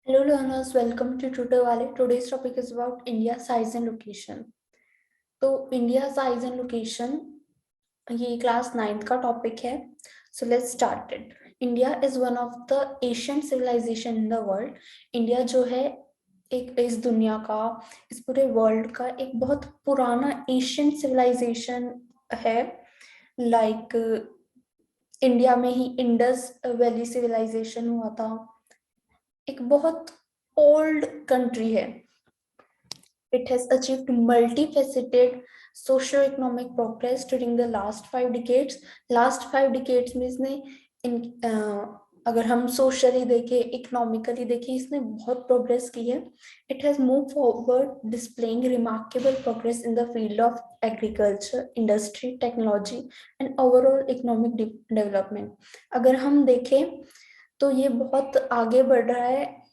Hello learners, welcome to Tutor Valley. Today's topic is about India size and location. तो India size and location ये class 9th का topic है. So let's start it. India is one of the ancient civilization in the world. India जो है एक इस दुनिया का, इस पूरे वर्ल्ड का एक बहुत पुराना एशियंट सिविलाइजेशन है. लाइक इंडिया में ही इंडस वैली सिविलाइजेशन हुआ था. एक बहुत ओल्ड कंट्री है. It has achieved multifaceted socio-economic progress during the last 5 decades. Last 5 decades में इसने अगर हम सोशली देखें, इकोनॉमिकली देखें, इसने बहुत प्रोग्रेस की है. It has moved forward, displaying remarkable progress in the field of agriculture, industry, technology, and overall economic development. अगर हम देखें तो ये बहुत आगे बढ़ रहा है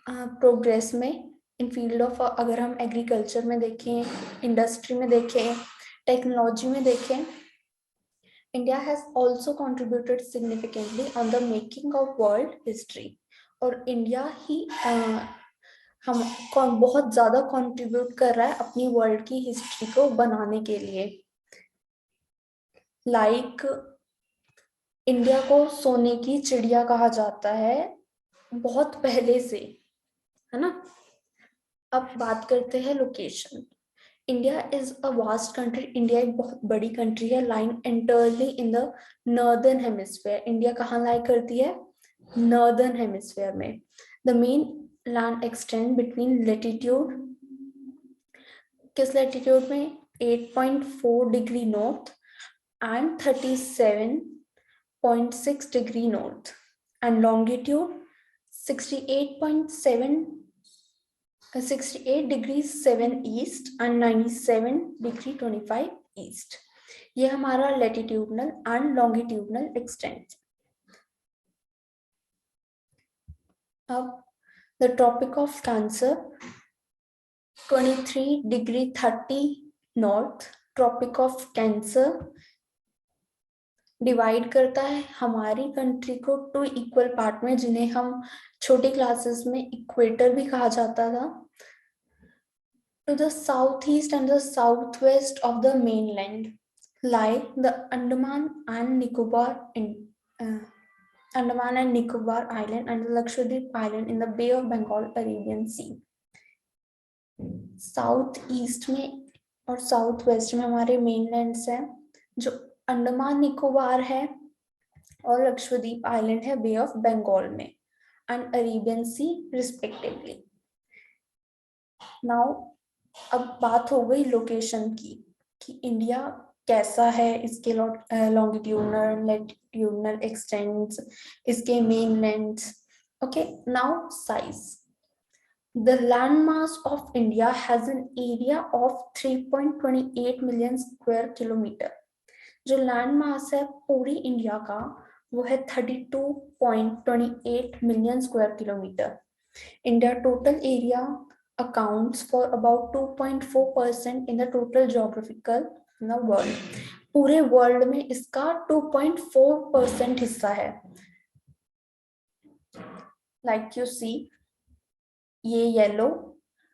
प्रोग्रेस में. इन फील्ड ऑफ अगर हम एग्रीकल्चर में देखें, इंडस्ट्री में देखें, टेक्नोलॉजी में देखें, India has also contributed significantly on the making of world history. और इंडिया ही हम बहुत ज्यादा कंट्रीब्यूट कर रहा है अपनी वर्ल्ड की हिस्ट्री को बनाने के लिए. लाइक इंडिया को सोने की चिड़िया कहा जाता है बहुत पहले से, है ना. अब बात करते हैं location. India is a vast country. India एक बहुत बड़ी कंट्री है. Line entirely in the northern hemisphere. India कहाँ लाई करती है? नॉर्दर्न हेमिस्फीयर में. The mainland extend between latitude, किस लेटीट्यूड में? 8.4 degree north and 37.6 degree north, and longitude 68 degrees 7 east and 97 degree 25 east. ये हमारा लेटिट्यूडनल एंड लॉन्गिट्यूडनल एक्सटेंट. अब the tropic of cancer 23 degree 30 north. Tropic of cancer divide करता है हमारी country को 2 equal part में, जिन्हें हम छोटी क्लासेस में इक्वेटर भी कहा जाता था. To the southeast and the southwest of the mainland lie the Andaman and Nicobar Island and the Lakshadweep Island in the Bay of Bengal, Arabian Sea. South east में और साउथ वेस्ट में हमारे मेनलैंड्स हैं, जो अंडमान निकोबार है और लक्षद्वीप आइलैंड है बे of Bengal में, and Arabian sea respectively. Now अब बात हो गई लोकेशन की कि इंडिया कैसा है, इसके लॉन्गिट्यूडनल लैटिट्यूडनल एक्सटेंट्स, इसके mainlands. Okay, now size. The landmass of India has an area of 3.28 million square kilometer. जो लैंड मास है पूरी इंडिया का वो है 32.28 million square kilometre. India total area accounts for about 2.4% in the total geographical in the world. पूरे world में इसका 2.4% हिस्सा है. Like you see, ये येलो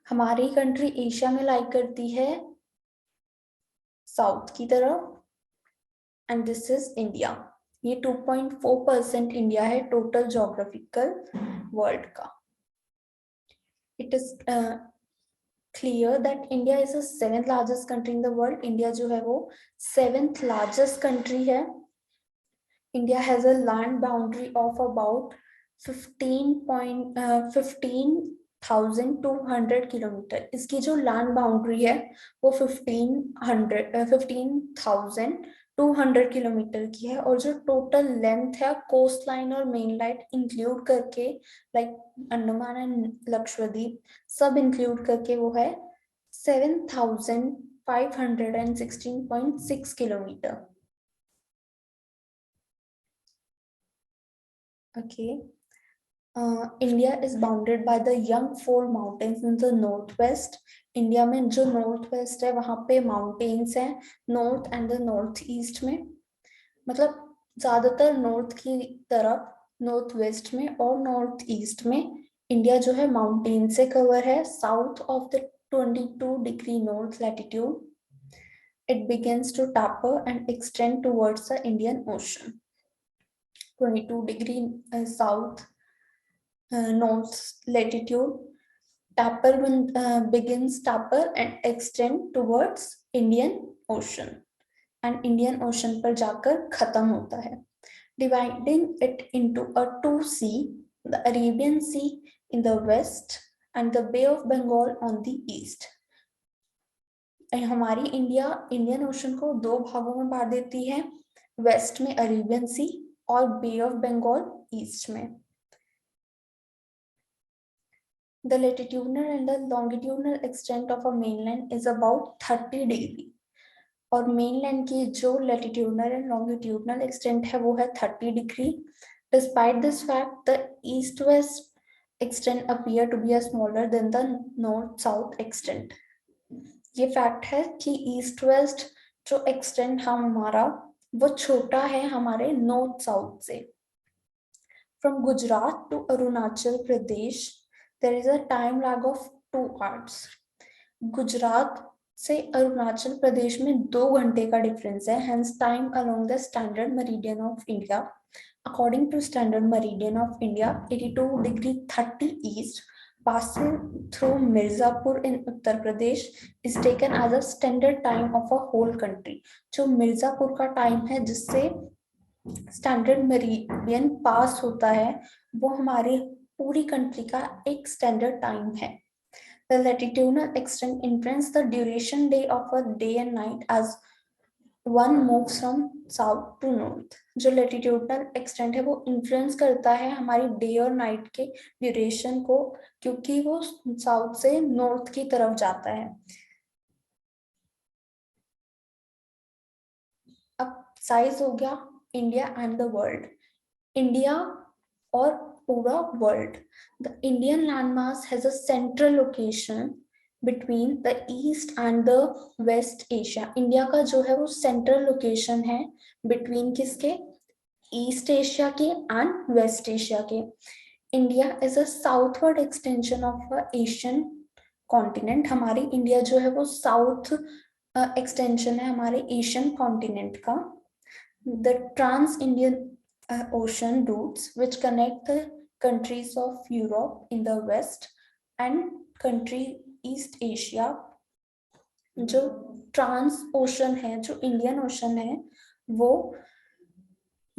हमारी कंट्री एशिया में लाई करती है साउथ की तरफ, एंड दिस इज इंडिया. ये 2.4% इंडिया है टोटल ज्योग्राफिकल वर्ल्ड का. It is clear that India is the 7th largest country in the world. India जो है वो 7th largest country है. India has a land boundary of about 15,200 kilometre. इसकी जो land boundary है वो 15,200 किलोमीटर की है. और जो टोटल लेंथ है कोस्ट लाइन और मेन लाइन इंक्लूड करके, लाइक अंडमान एंड लक्षद्वीप सब इंक्लूड करके वो है 7,516.6 kilometre. Okay. India is bounded by the Yangtze Mountains in the northwest. India में जो नॉर्थ वेस्ट है वहां पे माउंटेन्स हैं, north and the north east में. मतलब ज्यादातर नॉर्थ की तरफ, नॉर्थ वेस्ट में और नॉर्थ ईस्ट में इंडिया जो है माउंटेन से कवर है. South of the 22 degree north latitude it begins to taper and extend towards the Indian Ocean. 22 degree south north latitude taper begins taper and extend towards Indian Ocean and Indian Ocean पर जाकर खत्म होता है. Dividing it into a two sea, the Arabian Sea in the west and the Bay of Bengal on the east. हमारी India Indian ocean को दो भागों में बांट देती है, वेस्ट में अरेबियन सी और बे ऑफ बंगाल ईस्ट में. The latitudinal and the longitudinal extent of a mainland is about 30 degree. और mainland की जो latitudinal and longitudinal extent है वो है 30 degree. Despite this fact, the east-west extent appear to be smaller than the north-south extent. ये fact है कि east west जो एक्सटेंड हमारा वो छोटा है हमारे नॉर्थ साउथ से. From Gujarat to Arunachal Pradesh there is a time lag of 2 hours. Gujarat से अरुणाचल प्रदेश में 2 घंटे का डिफरेंस है. Hence time along the standard meridian of India according to standard meridian of India 82 degree 30 east passing through Mirzapur in Uttar Pradesh is taken as a standard time of a whole country. जो मिर्जापुर का time है जिससे standard meridian पास होता है वो हमारी पूरी country का एक स्टैंडर्ड टाइम है. The latitudinal extent influence the duration day of a day and night as one moves from south to north. जो latitudinal extent है वो influence करता है हमारी डे और नाइट के ड्यूरेशन को क्योंकि वो साउथ से नॉर्थ की तरफ जाता है. अब साइज हो गया India and the world. India और पूरा world. The Indian landmass has a central location between the east and the west Asia. India का जो है वो सेंट्रल लोकेशन है बिटवीन किसके, ईस्ट एशिया के एंड वेस्ट एशिया के. India is a southward extension of Asian continent. हमारी India जो है वो साउथ एक्सटेंशन है हमारे एशियन कॉन्टिनेंट का. The trans Indian ocean routes which connect the countries of Europe in the west and country East Asia. जो trans ocean है जो इंडियन ओशन है वो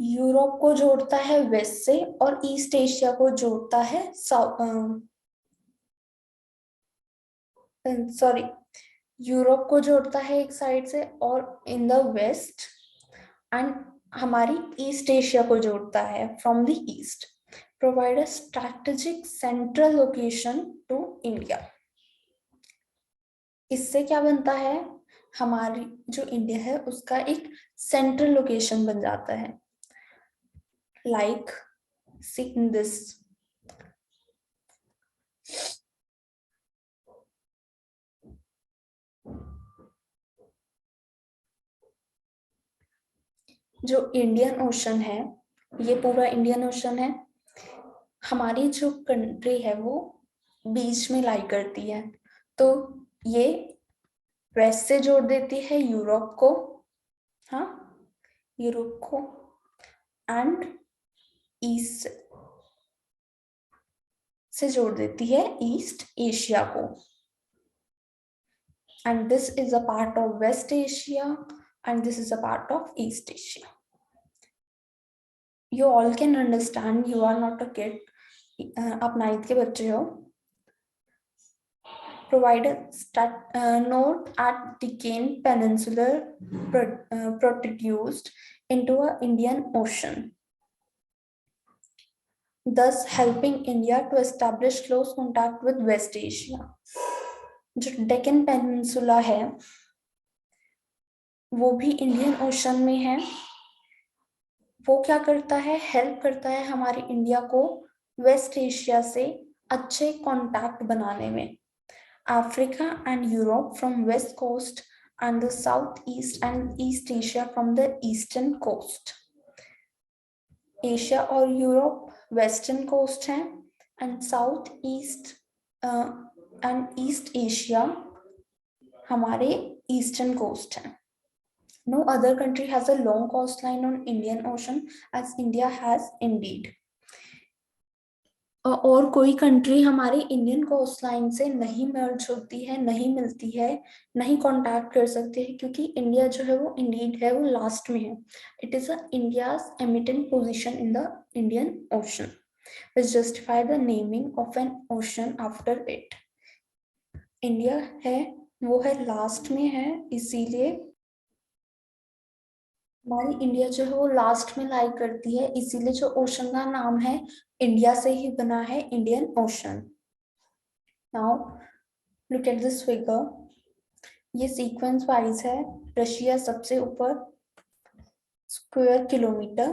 यूरोप को जोड़ता है वेस्ट से और ईस्ट एशिया को जोड़ता है सॉरी यूरोप को जोड़ता है एक साइड से और इन द वेस्ट एंड हमारी ईस्ट एशिया को जोड़ता है from the east. Provide a strategic central location to India. इससे क्या बनता है, हमारी जो इंडिया है उसका एक सेंट्रल लोकेशन बन जाता है. Like see in this. जो इंडियन ओशन है ये पूरा इंडियन ओशन है. हमारी जो कंट्री है वो बीच में लाई करती है तो ये वेस्ट से जोड़ देती है यूरोप को, हाँ यूरोप को एंड ईस्ट से जोड़ देती है ईस्ट एशिया को. And this is a part of west Asia and this is a part of East Asia. You all can understand, you are not a kid. आप 9th के बच्चे हो. Provide a note at Deccan Peninsula protrudes into an Indian Ocean, thus helping India to establish close contact with West Asia. जो Deccan Peninsula है वो भी Indian ocean में है. वो क्या करता है, हेल्प करता है हमारी इंडिया को वेस्ट एशिया से अच्छे कांटेक्ट बनाने में. Africa and Europe from west coast and the south east and east Asia from the eastern coast. Asia और यूरोप वेस्टर्न कोस्ट है and south east and east Asia हमारे eastern coast है. No other country has a long coastline on Indian Ocean as India has indeed. और कोई country हमारे Indian coast line से नहीं मर्ज होती है, नहीं मिलती है, नहीं कांटेक्ट कर सकती है, क्योंकि इंडिया जो है वो इंडीड है, वो लास्ट में है. It is India's eminent position in the Indian Ocean which justify the naming of an ocean after it. India है वो है लास्ट में है, इसीलिए हमारी इंडिया जो है वो लास्ट में लाई करती है, इसीलिए जो ओशन का नाम है इंडिया से ही बना है, Indian Ocean. Now look at this figure. ये सीक्वेंस वाइज है. रशिया सबसे ऊपर square kilometre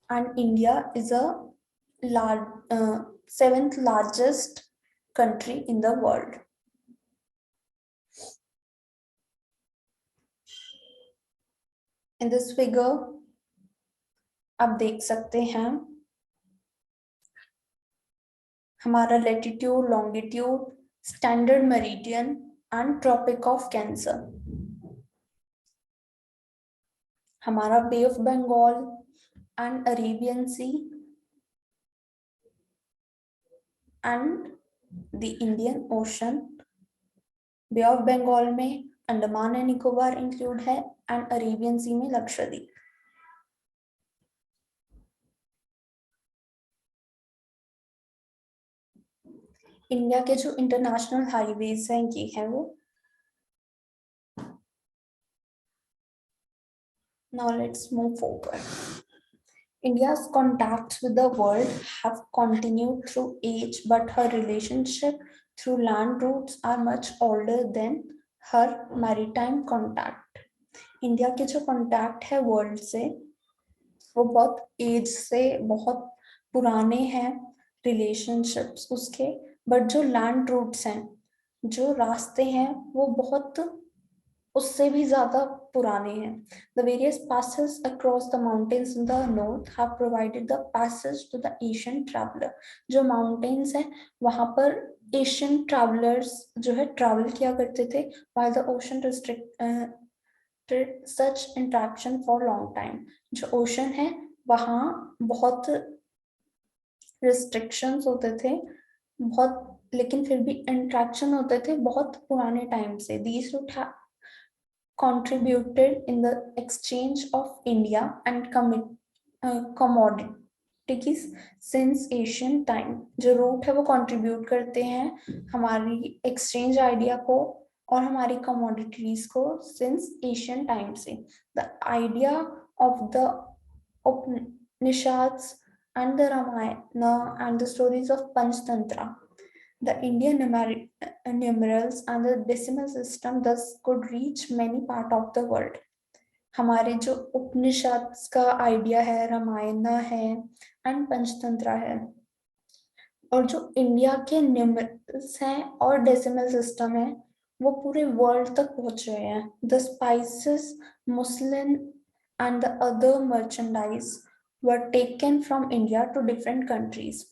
and India is a seventh largest country in the world. In this figure आप देख सकते हैं हमारा latitude, longitude, standard meridian and Tropic of Cancer. हमारा Bay of Bengal and Arabian Sea and the Indian Ocean. Bay of Bengal में Andaman and Nicobar include है and Arabian Sea में Lakshadweep. India के जो इंटरनेशनल हाईवेज हैं ये हैं वो. Now let's move forward. India's contacts with the world have continued through age, but her relationship through land routes are much older than her maritime contact. India के जो contact है world से वो बहुत एज से बहुत पुराने हैं रिलेशनशिप्स उसके, बट जो लैंड रूट्स हैं, जो रास्ते हैं, वो बहुत उससे भी ज्यादा पुराने हैं. The various passes across the mountains in the north have provided the passage to the Asian traveler. जो mountains हैं वहां पर Asian travelers जो है ट्रैवल किया करते थे, while the ocean restricted such interaction for long time. जो ocean है वहां बहुत restrictions होते थे, बहुत, लेकिन फिर भी इंट्रैक्शन होते थे बहुत पुराने टाइम से. These routes have contributed in the exchange of India and commodities since Asian time. जो रूट है वो कंट्रीब्यूट करते हैं हमारी एक्सचेंज आइडिया को और हमारी कमोडिटीज को सिंस एशियन टाइम से. The idea of the Upanishads and the Ramayana and the stories of Panchtantra, the Indian numerals and the decimal system thus could reach many part of the world. हमारे जो उपनिषद का idea है, रामायण है and Panchatantra है, और जो India के न्यूमरल्स हैं और डेसिमल सिस्टम है वो पूरे वर्ल्ड तक पहुंच रहे हैं. The spices, muslin and the other merchandise were taken from India to different countries.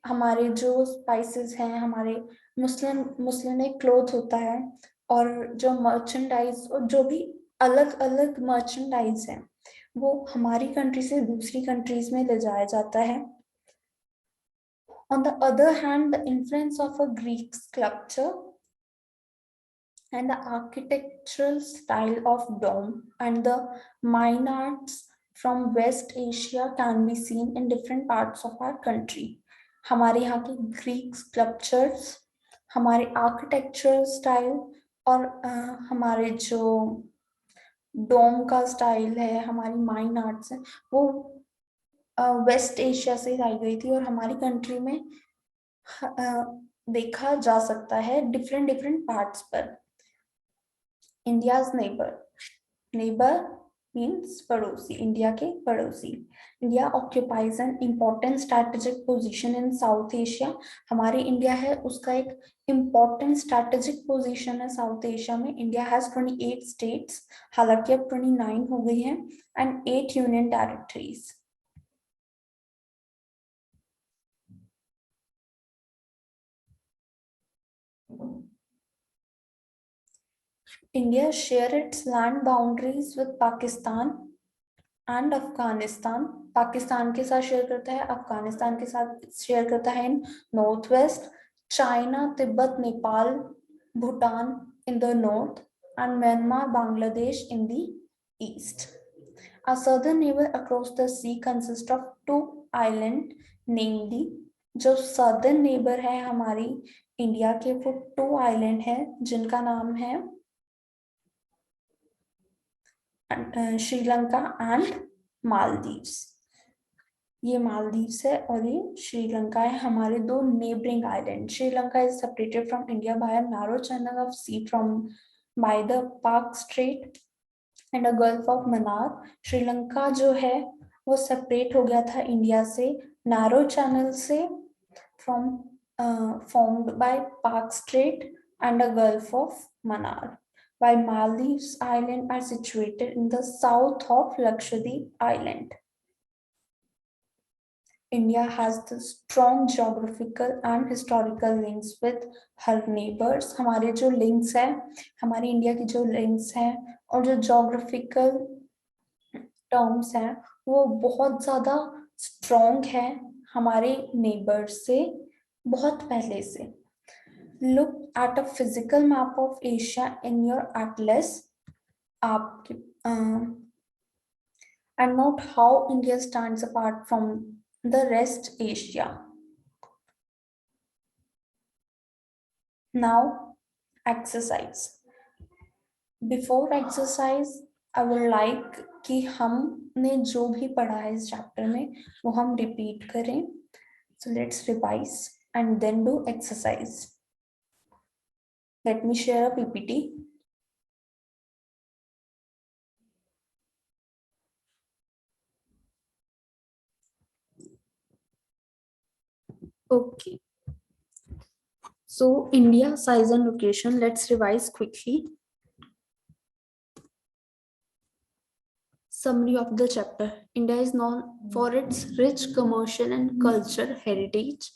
हमारे जो स्पाइसेस हैं, हमारे मुस्लिम एक क्लोथ होता है, और जो मर्चेंडाइज और जो भी अलग अलग मर्चेंडाइज है वो हमारी कंट्री से दूसरी कंट्रीज में ले जाया जाता है. On the other hand, the influence of a Greek sculpture and the architectural style of dome and the mine arts from West Asia can be seen in different parts of our country. हमारे यहाँ के Greek sculptures, हमारे architectural style और हमारे जो डोम का style है, हमारी माइन आर्ट्स है, वो वेस्ट एशिया से लाई गई थी और हमारी कंट्री में देखा जा सकता है डिफरेंट डिफरेंट पार्ट्स पर. इंडियाज नेबर मीन्स पड़ोसी, इंडिया के पड़ोसी. India occupies an important strategic position in south Asia. हमारी इंडिया है उसका एक इम्पोर्टेंट स्ट्रैटेजिक पोजीशन है साउथ एशिया में. इंडिया हैज 28 स्टेट्स, हालांकि अब 29 हो गई हैं, and 8 union territories. India share its land boundaries with Pakistan and Afghanistan. Pakistan के साथ शेयर करता है, अफगानिस्तान के साथ शेयर करता है in north west. China, Tibet, Nepal, Bhutan in the north and Myanmar, Bangladesh in the east. Our southern neighbor across the sea consists of two island, namely जो southern neighbor है हमारी इंडिया के, वो टू आइलैंड है जिनका नाम है श्रीलंका एंड मालदीव्स. ये मालदीव्स है और ये श्रीलंका है, हमारे दो neighbouring island. Sri Lanka is separated from India by a narrow channel of sea from by the Palk strait and a gulf of Mannar. Sri Lanka जो है वो सेपरेट हो गया था इंडिया से नैरो चैनल से, from formed by Park Strait and a Gulf of Mannar, while Maldives Island are situated in the south of Lakshadweep Island. India has the strong geographical and historical links with her neighbors. हमारे जो links हैं, हमारी India की जो links हैं और जो geographical terms हैं, वो बहुत ज़्यादा strong है हमारे neighbors से बहुत पहले से. Look at a physical map of Asia in your atlas, आपके and note how India stands apart from the rest Asia. Now, exercise. Before exercise, I would like कि हमने जो भी पढ़ा है इस चैप्टर में वो हम रिपीट करें. So let's revise and then do exercise. Let me share a PPT. Okay. So India, size and location. Let's revise quickly. Summary of the chapter. India is known for its rich commercial and cultural heritage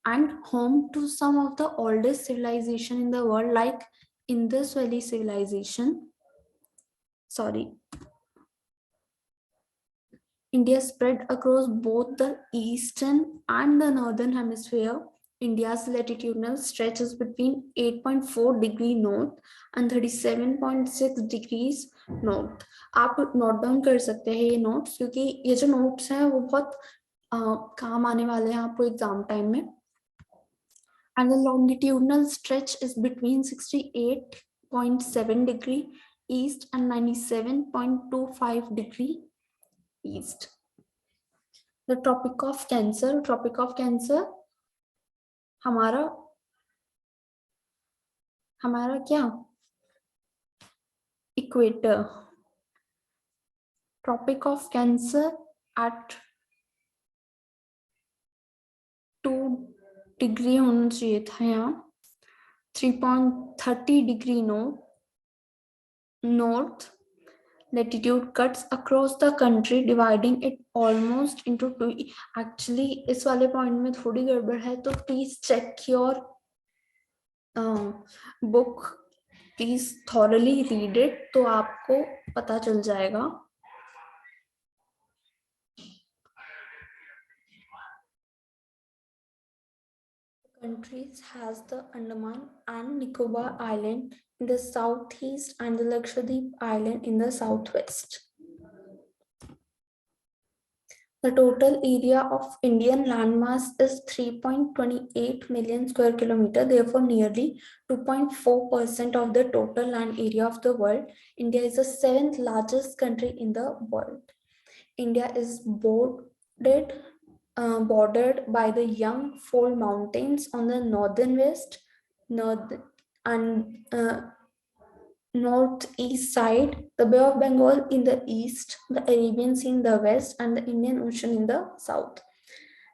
and home to some of the oldest civilization in the world like Indus Valley civilization. India spread across both the eastern and the northern hemisphere. India's latitudinal stretch is between 8.4 degree north and 37.6 degrees north. आप note down कर सकते हैं ये notes, क्योंकि ये जो notes हैं वो बहुत काम आने वाले हैं आपको एग्जाम टाइम में. And the longitudinal stretch is between 68.7 degree east and 97.25 degree east. The Tropic of Cancer हमारा क्या equator. Tropic of Cancer at 2 degree होना चाहिए था यहाँ. 3.30 degree north latitude cuts across the country dividing it almost into two. Actually इस वाले point में थोड़ी गड़बड़ है, तो please check your book, please thoroughly read it, तो आपको पता चल जाएगा. Countries has the Andaman and Nicobar Island in the southeast and the Lakshadweep Island in the southwest. The total area of Indian landmass is 3.28 million square kilometer, therefore nearly 2.4% of the total land area of the world. India is the 7th largest country in the world. India is bordered by the Yangtze Mountains on the northern west, northeast side, the Bay of Bengal in the east, the Arabian Sea in the west, and the Indian Ocean in the south.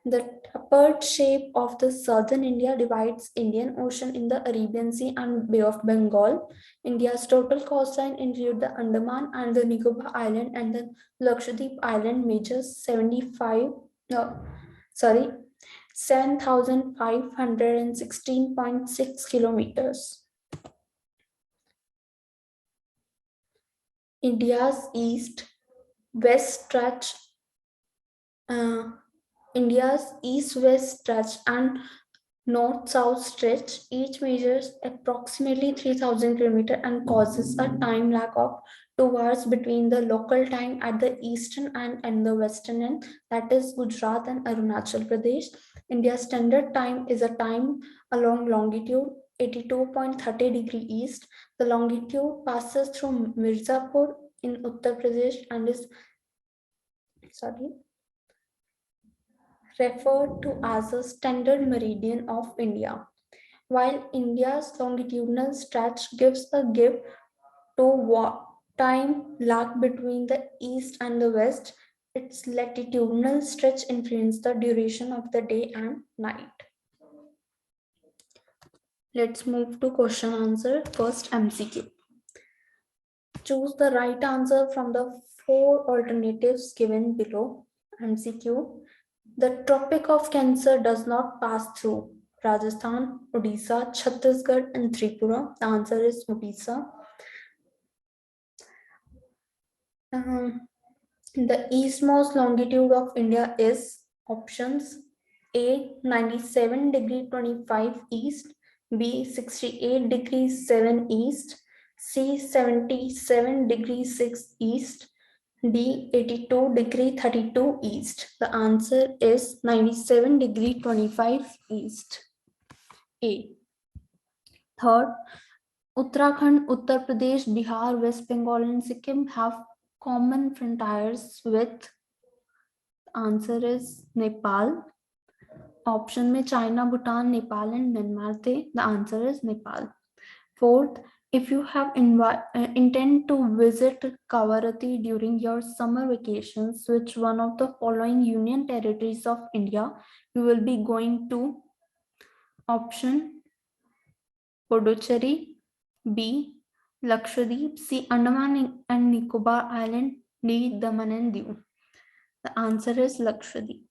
The tapered shape of the southern India divides Indian Ocean in the Arabian Sea and Bay of Bengal. India's total coastline include the Andaman and the Nicobar Island, and the Lakshadweep Island measures 7,516.6 kilometers. India's east-west stretch, uh, India's east-west stretch and north-south stretch each measures approximately 3,000 km and causes a time lag of 2 hours between the local time at the eastern and the western end, that is Gujarat and Arunachal Pradesh. India's standard time is a time along longitude 82.30 degree east. The longitude passes through Mirzapur in Uttar Pradesh and is sorry referred to as a standard meridian of India. While India's longitudinal stretch gives a give to what time lag between the east and the west, its latitudinal stretch influences the duration of the day and night. Let's move to question answer. First MCQ. Choose the right answer from the four alternatives given below. MCQ. The Tropic of Cancer does not pass through Rajasthan, Odisha, Chhattisgarh, and Tripura. The answer is Odisha. The eastmost longitude of India is options A 97 degree 25 east, B 68 degrees 7 east, C 77 degrees 6 east, D 82 degree 32 east. The answer is 97 degree 25 east. A. Third, Uttarakhand, Uttar Pradesh, Bihar, West Bengal, and Sikkim have common frontiers with. Answer is Nepal. Option में China, Bhutan, Nepal, and Myanmar थे. The answer is Nepal. Fourth, if you have intend to visit Kavarati during your summer vacations, which one of the following union territories of India you will be going to? Option Puducherry, B. Lakshadweep, C. Andaman and Nicobar Island, D. Daman and Diu. The answer is Lakshadweep.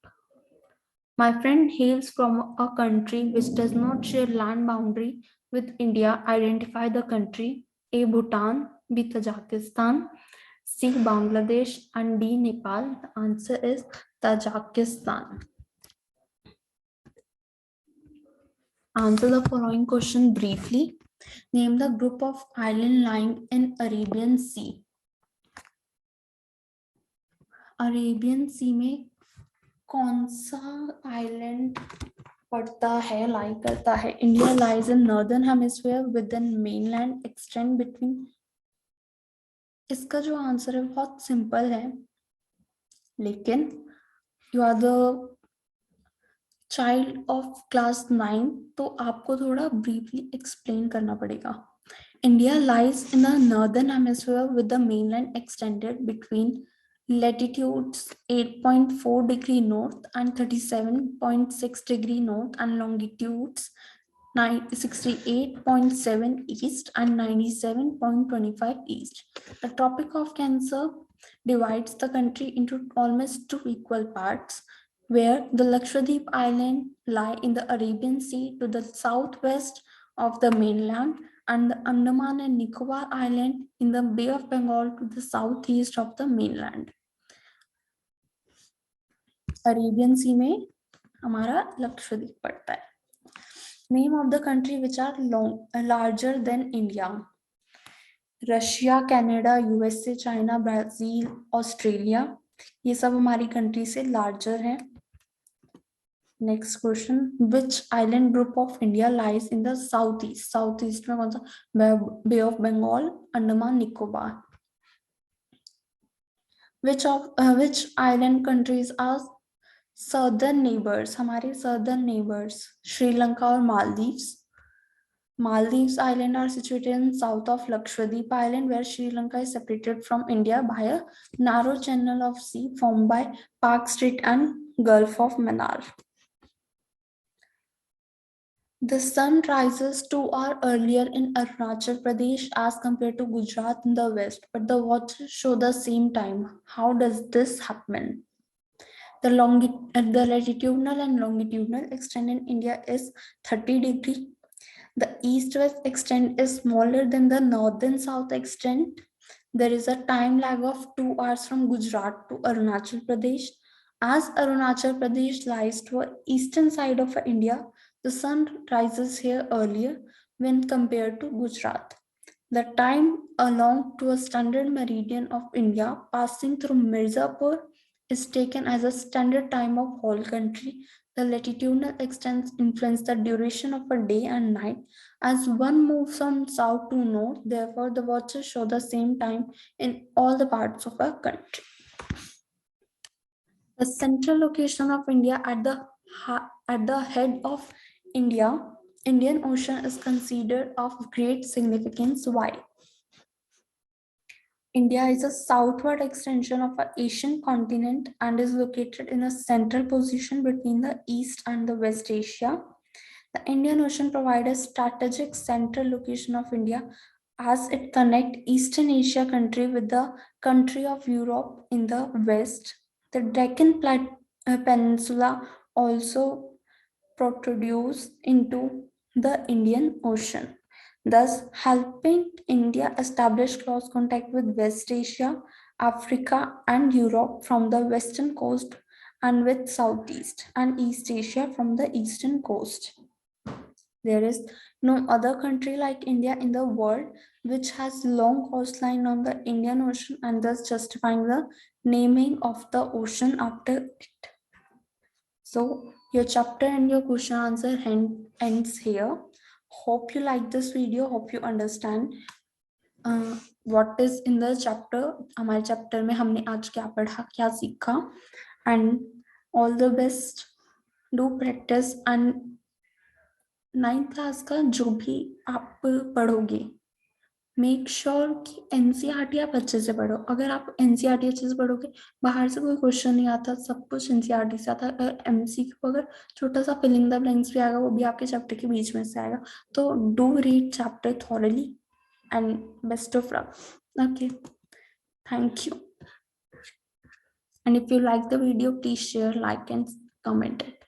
My friend hails from a country which does not share land boundary with India. Identify the country. A. Bhutan, B. Tajikistan, C. Bangladesh, and D. Nepal. The answer is Tajikistan. Answer the following question briefly. Name the group of islands lying in Arabian Sea. Arabian Sea में कौन सा island पड़ता है lie करता है? India lies in northern hemisphere with in mainland extend between. इसका जो answer है बहुत सिंपल है, लेकिन you are the child of class 9, तो आपको थोड़ा ब्रीफली एक्सप्लेन करना पड़ेगा. India lies in the northern hemisphere with the mainland extended between latitudes 8.4 degree north and 37.6 degree north and longitudes 68.7 east and 97.25 east. The Tropic of Cancer divides the country into almost two equal parts, where the Lakshadweep Island lie in the Arabian Sea to the southwest of the mainland and the Andaman and Nicobar Island in the Bay of Bengal to the southeast of the mainland. Arabian Sea में हमारा लक्षद्वीप पड़ता है. Name of the country which are larger than India. Russia, Canada, USA, China, Brazil, Australia, ये सब हमारी country से larger है. Next question, which island group of India lies in the south east. South east में कौन सा? Bay of Bengal, Andaman Nicobar. which island countries are southern neighbors? हमारे southern neighbors Sri Lanka और Maldives. Maldives Island are situated in south of Lakshadweep Island, where Sri Lanka is separated from India by a narrow channel of sea formed by Park Strait and Gulf of Mannar. The sun rises 2 hours earlier in Arunachal Pradesh as compared to Gujarat in the west, but the watches show the same time. How does this happen? The latitudinal and longitudinal extent in India is 30 degree. The east-west extent is smaller than the northern-south extent. There is a time lag of 2 hours from Gujarat to Arunachal Pradesh. As Arunachal Pradesh lies toward eastern side of India, the sun rises here earlier when compared to Gujarat. The time along to a standard meridian of India passing through Mirzapur is taken as a standard time of whole country. The latitudinal extents influence the duration of a day and night. As one moves from south to north, therefore the watches show the same time in all the parts of a country. The central location of India at the head of Indian Ocean is considered of great significance. Why? India is a southward extension of the Asian continent and is located in a central position between the East and the West Asia. The Indian Ocean provides a strategic central location of India as it connects Eastern Asia country with the country of Europe in the west. The Peninsula also protrudes into the Indian Ocean, thus helping India establish close contact with West Asia, Africa, and Europe from the western coast and with Southeast and East Asia from the eastern coast. There is no other country like India in the world which has long coastline on the Indian Ocean and thus justifying the naming of the ocean after it. So your chapter and your question answer ends here. Hope you like this video. Hope you understand what is in the chapter. हमारे chapter में हमने आज क्या पढ़ा, क्या सीखा, and all the best. Do practice and 9th class का जो भी आप पढ़ोगे मेक श्योर कि एनसीईआरटी आप अच्छे से पढ़ो. अगर आप एनसीईआरटी अच्छे से पढ़ोगे, बाहर से कोई क्वेश्चन नहीं आता, सब कुछ एनसीईआरटी से आता है. अगर एमसीक्यू अगर छोटा सा फिलिंग द ब्लैंक्स भी आएगा, वो भी आपके चैप्टर के बीच में से आएगा. तो do read chapter thoroughly and best of luck. Okay, thank you. And if you like the video, please share, like, and comment it.